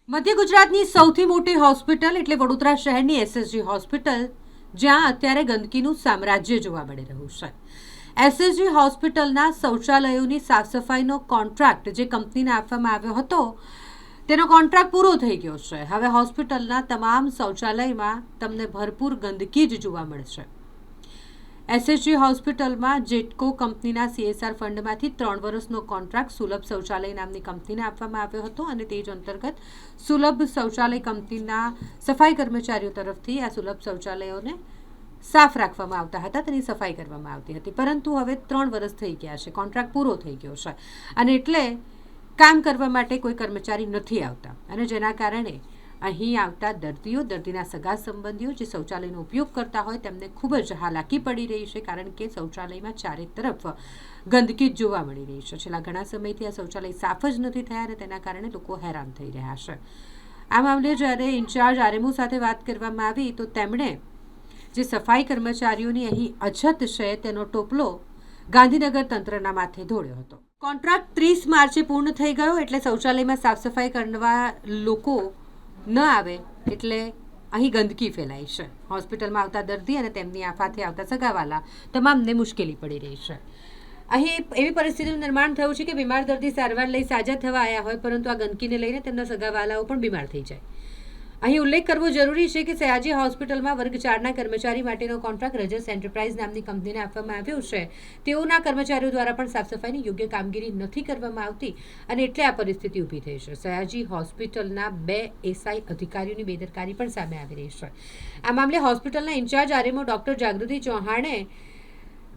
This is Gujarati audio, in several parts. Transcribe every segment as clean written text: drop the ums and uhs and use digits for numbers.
મધ્ય ગુજરાતની સૌથી મોટી હોસ્પિટલ એટલે વડોદરા શહેરની એસએસજી હોસ્પિટલ, જ્યાં અત્યારે ગંદકીનું સામ્રાજ્ય જોવા મળી રહ્યું છે. એસએસજી હોસ્પિટલના શૌચાલયોની સાફ સફાઈનો કોન્ટ્રાક્ટ જે કંપનીને આપવામાં આવ્યો હતો, તેનો કોન્ટ્રાક્ટ પૂરો થઈ ગયો છે. હવે હોસ્પિટલના તમામ શૌચાલયમાં તમને ભરપૂર ગંદકી જ જોવા મળશે. એસએસજી હોસ્પિટલમાં જેટકો કંપનીના CSR ફંડમાંથી 3 વર્ષનો કોન્ટ્રાક્ટ સુલભ શૌચાલય નામની કંપનીને આપવામાં આવ્યો હતો અને તે જ અંતર્ગત સુલભ શૌચાલય કંપનીના સફાઈ કર્મચારીઓ તરફથી આ સુલભ શૌચાલયોને સાફ રાખવામાં આવતા હતા, તેની સફાઈ કરવામાં આવતી હતી. પરંતુ હવે 3 વર્ષ થઈ ગયા છે, કોન્ટ્રાક્ટ પૂરો થઈ ગયો છે અને એટલે કામ કરવા માટે કોઈ કર્મચારી નથી આવતા અને જેના કારણે અહીં આવતા દર્દીઓ, દર્દીના સગા સંબંધીઓ જે શૌચાલયનો ઉપયોગ કરતા હોય તેમને ખૂબ જ હાલાકી પડી રહી છે, કારણ કે શૌચાલયમાં ચારે તરફ ગંદકી જોવા મળી રહી છે. છેલ્લા ઘણા સમયથી આ શૌચાલય સાફ જ નથી થયા અને તેના કારણે લોકો હેરાન થઈ રહ્યા છે. આ મામલે જ્યારે ઇન્ચાર્જ RMO સાથે વાત કરવામાં આવી તો તેમણે જે સફાઈ કર્મચારીઓની અહીં અછત છે તેનો ટોપલો ગાંધીનગર તંત્રના માથે ઢોળ્યો હતો. કોન્ટ્રાક્ટ 30 માર્ચે પૂર્ણ થઈ ગયો એટલે શૌચાલયમાં સાફ સફાઈ કરવા લોકો ન આવે એટલે અહીં ગંદકી ફેલાય છે. હોસ્પિટલમાં આવતા દર્દી અને તેમની આફાથી આવતા સગાવાલા તમામને મુશ્કેલી પડી રહી છે. અહીં એવી પરિસ્થિતિનું નિર્માણ થયું છે કે બીમાર દર્દી સારવાર લઈ સાજા થવા આવ્યા હોય, પરંતુ આ ગંદકીને લઈને તેમના સગાવાલાઓ પણ બીમાર થઈ જાય. અહીં ઉલ્લેખ કરવો જરૂરી છે કે સયાજી હોસ્પિટલમાં વર્ગ 4ના કર્મચારી માટેનો કોન્ટ્રાક્ટ રજસ એન્ટરપ્રાઇઝ નામની કંપનીને આપવામાં આવ્યો છે. તેઓના કર્મચારીઓ દ્વારા પણ સાફ સફાઈની યોગ્ય કામગીરી નથી કરવામાં આવતી અને એટલે આ પરિસ્થિતિ ઊભી થઈ છે. સયાજી હોસ્પિટલના 2 SI અધિકારીઓની બેદરકારી પણ સામે આવી રહી છે. આ મામલે હોસ્પિટલના ઇન્ચાર્જ RMO ડોક્ટર જાગૃતિ ચૌહાણે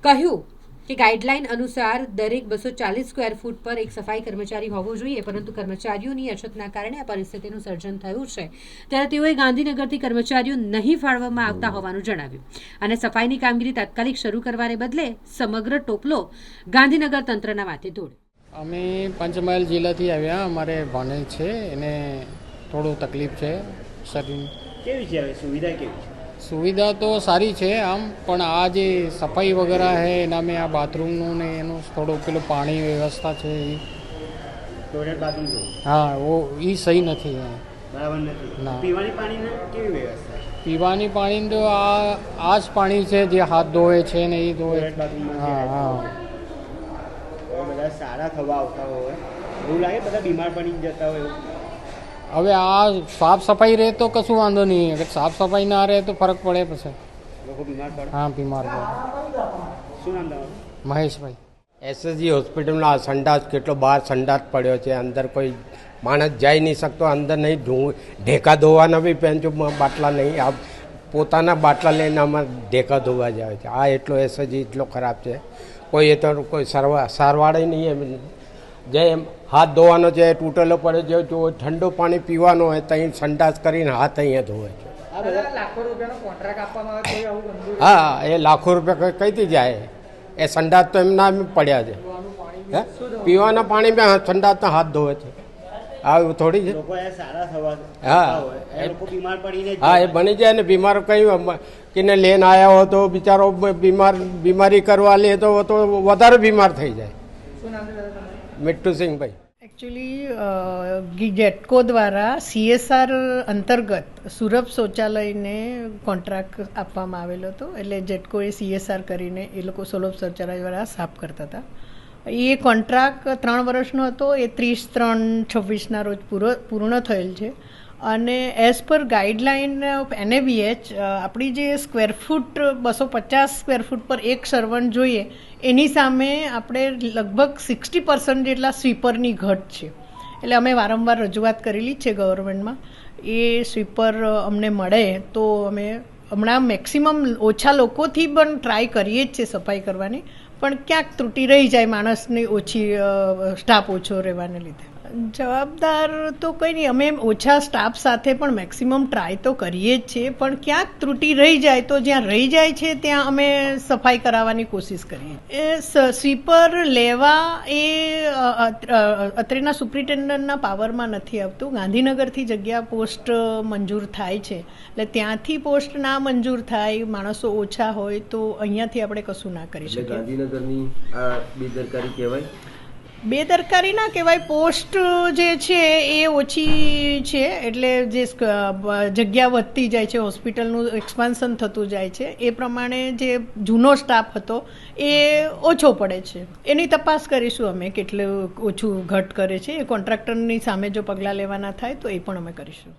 કહ્યું કે ગાઈડલાઈન અનુસાર દરેક 240 સ્ક્વેર ફૂટ પર એક સફાઈ કર્મચારી હોવો જોઈએ, પરંતુ કર્મચારીઓની અછતના કારણે આ પરિસ્થિતિનું સર્જન થયું છે. ત્યારે તેઓએ ગાંધીનગરથી કર્મચારીઓ નહીં ફાળવવામાં આવતા હોવાનું જણાવ્યું અને સફાઈની કામગીરી તાત્કાલિક શરૂ કરવાને બદલે સમગ્ર ટોપલો ગાંધીનગર તંત્રના માથે ઢોળ્યો. અમે પંચમહાલ જિલ્લાથી આવ્યા. અમારે ભાણેજ છે, એને થોડું તકલીફ છે શરીર. કેવી છે હવે સુવિધા કેવી છે? સુવિધા તો સારી છે આમ, પણ આ જે સફાઈ વગેરે છે એના મેં આ બાથરૂમનું ને એનું થોડું પેલું પાણી વ્યવસ્થા છે ટોયલેટ બાથરૂમ હા એ સહી નથી. બરાબર નથી. ના. પીવાની પાણીની કેવી વ્યવસ્થા? પીવાની પાણી તો આ જ પાણી છે જે હાથ ધોવે છે ને એ ધોવે. ટોયલેટ બાથરૂમમાં હા હા બધા સારા થવા આવતા હોય એવું લાગે, બધા બીમાર પડી જતા હોય એવું. હવે આ સાફ સફાઈ રહે તો કશું વાંધો નહીં, અગર સાફ સફાઈ ના રહે તો ફરક પડે પછી. લોકો બીમાર પડે. હા બીમાર પડે. શું નામ તમારું? મહેશભાઈ. એસએસજી હોસ્પિટલમાં આ સંડાસ કેટલો બહાર સંડાસ પડ્યો છે, અંદર કોઈ માણસ જઈ નહીં શકતો, અંદર નહીં ઢેકા ધોવાના બી પેન્ચોમાં બાટલા નહીં, આ પોતાના બાટલા લઈને આમાં ઢેકા ધોવા જાય છે. આ એટલો એસએસજી એટલો ખરાબ છે. કોઈ એ તો કોઈ સારવાળે નહીં, એમ જે હાથ ધોવાનો છે તૂટેલો પડે છે, જો ઠંડુ પાણી પીવાનો હોય ત્યાં સંડાસ કરીને હાથ અહીંયા ધોવે છે. લાખો રૂપિયાનો કોન્ટ્રાક્ટ આપવામાં આવે તો આવું ગંદુ. હા એ લાખો રૂપિયા કઈથી જાય? એ સંડાસ તો એમના એમ પડ્યા છે. હે પીવાના પાણીમાં સંડાસના હાથ ધોવે છે. આ એવું થોડી છે. લોકો એ સારા થવા હા. હોય એ લોકો બીમાર પડીને હા એ બની જાય ને. બીમાર કઈ કેને લઈને આવ્યા હો તો બિચારો બીમારી કરવા લે તો વધારે બીમાર થઈ જાય. શું નામ છે તમારું? મિટ્ટુસિંહભાઈ. એકચ્યુઅલી જેટકો દ્વારા CSR અંતર્ગત સુરભ શૌચાલયને કોન્ટ્રાક્ટ આપવામાં આવેલો હતો. એટલે જેટકોએ CSR કરીને એ લોકો સુલભ શૌચાલય દ્વારા સાફ કરતા હતા. એ કોન્ટ્રાક્ટ 3 વર્ષનો હતો. એ 30/3/26ના રોજ પૂર્ણ થયેલ છે અને as per guideline of NABH આપણી જે સ્ક્વેર ફૂટ 250 સ્ક્વેર ફૂટ પર એક સર્વન્ટ જોઈએ એની સામે આપણે લગભગ 60% જેટલા સ્વીપરની ઘટ છે. એટલે અમે વારંવાર રજૂઆત કરેલી છે ગવર્મેન્ટમાં. એ સ્વીપર અમને મળે તો અમે હમણાં મેક્સિમમ ઓછા લોકોથી પણ ટ્રાય કરીએ જ છે સફાઈ કરવાની, પણ ક્યાંક ત્રુટિ રહી જાય માણસની ઓછી સ્ટાફ ઓછો રહેવાને લીધે. જવાબદાર તો કંઈ નહીં, અમે ઓછા સ્ટાફ સાથે પણ મેક્સિમમ ટ્રાય તો કરીએ જ છીએ, પણ ક્યાંક ત્રુટિ રહી જાય તો જ્યાં રહી જાય છે ત્યાં અમે સફાઈ કરાવવાની કોશિશ કરીએ. એ સ્વીપર લેવા એ અત્રેના સુપ્રિન્ટેન્ડન્ટના પાવરમાં નથી આવતું. ગાંધીનગરથી જગ્યા પોસ્ટ મંજૂર થાય છે, એટલે ત્યાંથી પોસ્ટ ના મંજૂર થાય, માણસો ઓછા હોય તો અહીંયાથી આપણે કશું ના કરી શકીએ. ગાંધીનગરની આ બેદરકારી કહેવાય. બેદરકારી ના કહેવાય, પોસ્ટ જે છે એ ઓછી છે, એટલે જે જગ્યા વધતી જાય છે, હોસ્પિટલનું એક્સપાન્શન થતું જાય છે, એ પ્રમાણે જે જૂનો સ્ટાફ હતો એ ઓછો પડે છે. એની તપાસ કરીશું અમે, કેટલું ઓછું ઘટ કરે છે. એ કોન્ટ્રાક્ટરની સામે જો પગલાં લેવાના થાય તો એ પણ અમે કરીશું.